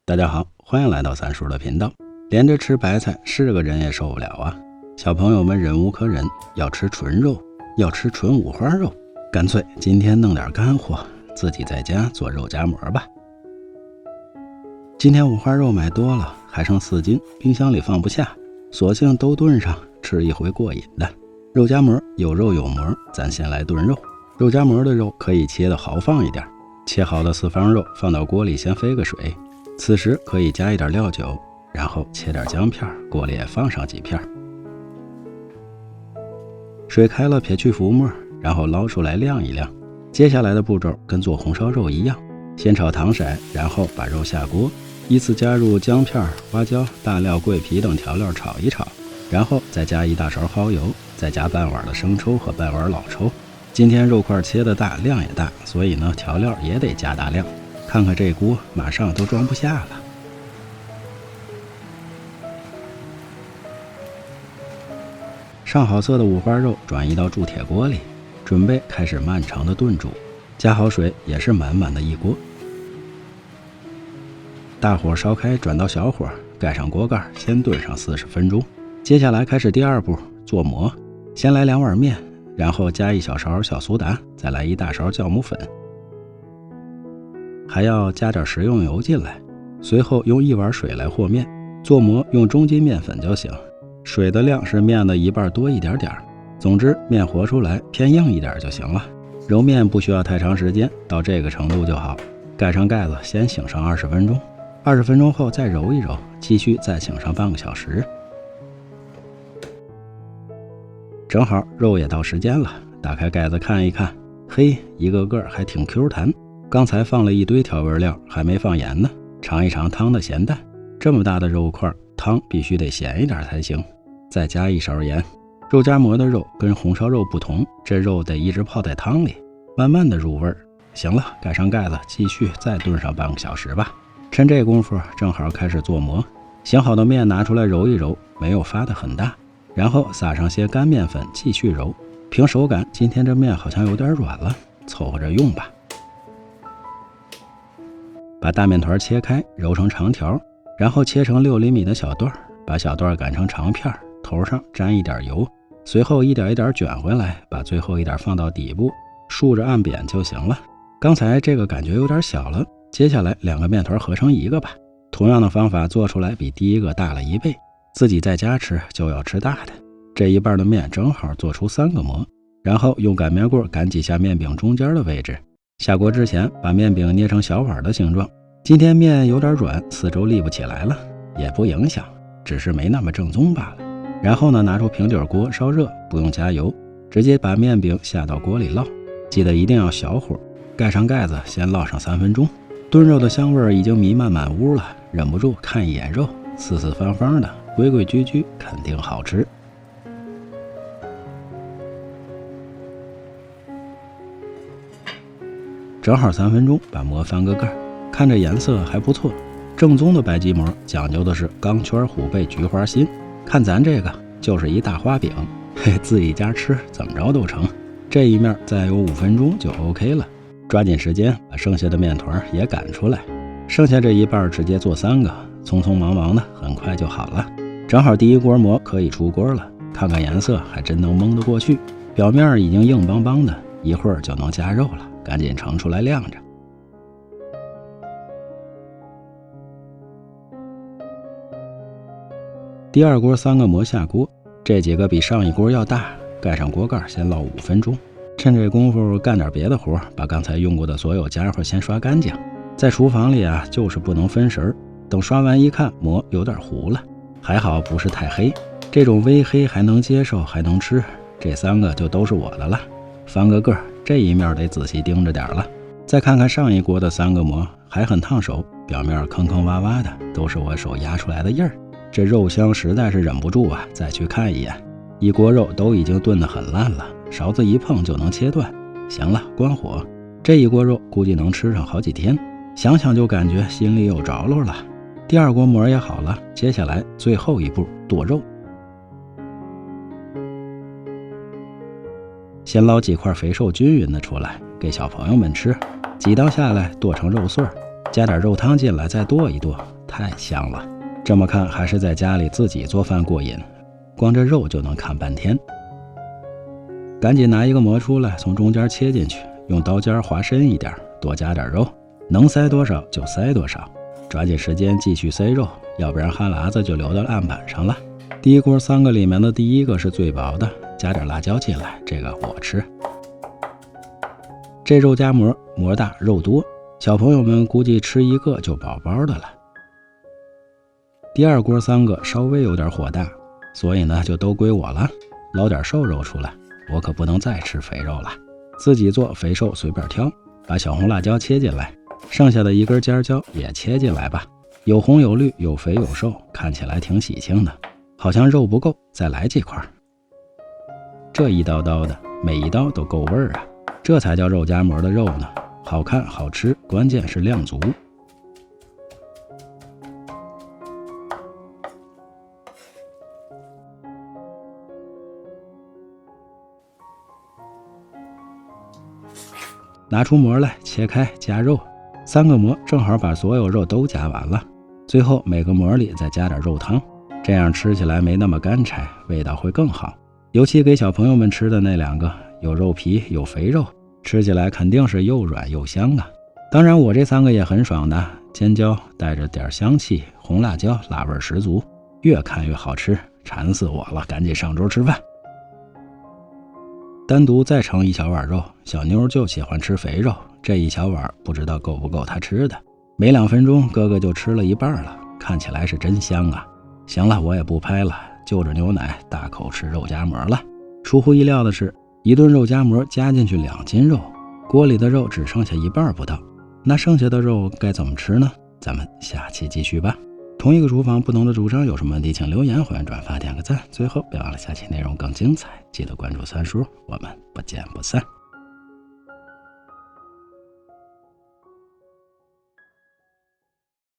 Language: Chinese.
大家好，欢迎来到三叔的频道。连着吃白菜是个人也受不了啊！小朋友们忍无可忍，要吃纯肉，要吃纯五花肉，干脆今天弄点干货，自己在家做肉夹馍吧。今天五花肉买多了，还剩4斤，冰箱里放不下，索性都炖上，吃一回过瘾的。肉夹馍有肉有馍，咱先来炖肉。肉夹馍的肉可以切得豪放一点，切好的四方肉放到锅里先飞个水，此时可以加一点料酒，然后切点姜片，锅里也放上几片。水开了撇去浮沫，然后捞出来晾一晾。接下来的步骤跟做红烧肉一样，先炒糖色，然后把肉下锅，依次加入姜片、花椒、大料、桂皮等调料炒一炒，然后再加1大勺蚝油，再加半碗的生抽和半碗老抽。今天肉块切得大，量也大，所以呢调料也得加大量。看看这锅马上都装不下了。上好色的五花肉转移到铸铁锅里，准备开始漫长的炖煮。加好水也是满满的一锅，大火烧开，转到小火，盖上锅盖，先炖上40分钟。接下来开始第二步，做馍。先来2碗面，然后加1小勺小苏打，再来1大勺酵母粉，还要加点食用油进来。随后用1碗水来和面。做馍用中筋面粉就行，水的量是面的1半多一点点。总之面和出来偏硬一点就行了。揉面不需要太长时间，到这个程度就好。盖上盖子先醒上20分钟，20分钟后再揉一揉，继续再醒上半个小时。正好肉也到时间了，打开盖子看一看，嘿，一个个还挺 Q 弹。刚才放了一堆调味料，还没放盐呢。尝一尝汤的咸淡，这么大的肉块，汤必须得咸一点才行。再加1勺盐。肉夹馍的肉跟红烧肉不同，这肉得一直泡在汤里，慢慢的入味儿。行了，盖上盖子，继续再炖上半个小时吧。趁这功夫正好开始做馍。醒好的面拿出来揉一揉，没有发得很大，然后撒上些干面粉继续揉。凭手感，今天这面好像有点软了，凑合着用吧。把大面团切开，揉成长条，然后切成6厘米的小段，把小段擀成长片，头上沾一点油，随后一点一点卷回来，把最后一点放到底部，竖着按扁就行了。刚才这个感觉有点小了，接下来2个面团合成一个吧。同样的方法做出来比第一个大了1倍，自己在家吃就要吃大的。这一半的面正好做出3个馍，然后用擀面棍擀几下面饼中间的位置。下锅之前把面饼捏成小碗的形状。今天面有点软，四周立不起来了，也不影响，只是没那么正宗罢了。然后呢，拿出平底锅烧热，不用加油，直接把面饼下到锅里烙，记得一定要小火，盖上盖子先烙上3分钟。炖肉的香味已经弥漫满屋了，忍不住看一眼肉，四四方方的，规规矩矩，肯定好吃。正好3分钟，把馍翻个盖，看着颜色还不错。正宗的白吉馍讲究的是钢圈、虎背、菊花心，看咱这个就是一大花饼，嘿，自己家吃怎么着都成。这一面再有5分钟就 OK 了。抓紧时间把剩下的面团也擀出来，剩下这一半直接做3个，匆匆忙忙的很快就好了。正好第一锅馍可以出锅了，看看颜色还真能蒙得过去，表面已经硬邦邦的，一会儿就能加肉了，赶紧盛出来晾着。第二锅3个馍下锅，这几个比上一锅要大，盖上锅盖先烙5分钟。趁这功夫干点别的活，把刚才用过的所有家伙先刷干净。在厨房里啊，就是不能分神，等刷完一看，馍有点糊了，还好不是太黑，这种微黑还能接受，还能吃。这3个就都是我的了。翻个个，这一面得仔细盯着点了。再看看上一锅的3个馍，还很烫手，表面坑坑洼洼的，都是我手压出来的印儿。这肉香实在是忍不住啊，再去看一眼。一锅肉都已经炖得很烂了，勺子一碰就能切断。行了，关火。这一锅肉估计能吃上好几天，想想就感觉心里有着落了。第二锅馍也好了，接下来最后一步剁肉。先捞几块肥瘦均匀的出来给小朋友们吃，几刀下来剁成肉碎，加点肉汤进来再剁一剁，太香了。这么看还是在家里自己做饭过瘾，光这肉就能看半天。赶紧拿一个馍出来，从中间切进去，用刀尖划深一点，多加点肉，能塞多少就塞多少，抓紧时间继续塞肉，要不然哈喇子就流到案板上了。第一锅3个里面的第一个是最薄的，加点辣椒进来，这个我吃。这肉夹馍，馍大肉多，小朋友们估计吃一个就饱饱的了。第二锅3个稍微有点火大，所以呢就都归我了，捞点瘦肉出来，我可不能再吃肥肉了。自己做，肥瘦随便挑，把小红辣椒切进来，剩下的一根尖椒也切进来吧，有红有绿，有肥有瘦，看起来挺喜庆的。好像肉不够，再来几块。这一刀刀的，每一刀都够味儿啊，这才叫肉夹馍的肉呢，好看好吃，关键是量足。拿出馍来，切开加肉，3个馍正好把所有肉都夹完了。最后每个馍里再加点肉汤，这样吃起来没那么干柴，味道会更好。尤其给小朋友们吃的那2个，有肉皮有肥肉，吃起来肯定是又软又香啊。当然我这3个也很爽的，尖椒带着点香气，红辣椒辣味十足，越看越好吃，馋死我了，赶紧上桌吃饭。单独再盛一小碗肉，小妞就喜欢吃肥肉，这一小碗不知道够不够她吃的。没2分钟哥哥就吃了一半了，看起来是真香啊。行了，我也不拍了，就着牛奶大口吃肉夹馍了。出乎意料的是，一顿肉夹馍加进去2斤肉，锅里的肉只剩下一半不到，那剩下的肉该怎么吃呢？咱们下期继续吧。同一个厨房不同的主张，有什么问题请留言，欢迎转发点个赞。最后别忘了下期内容更精彩，记得关注三叔，我们不见不散。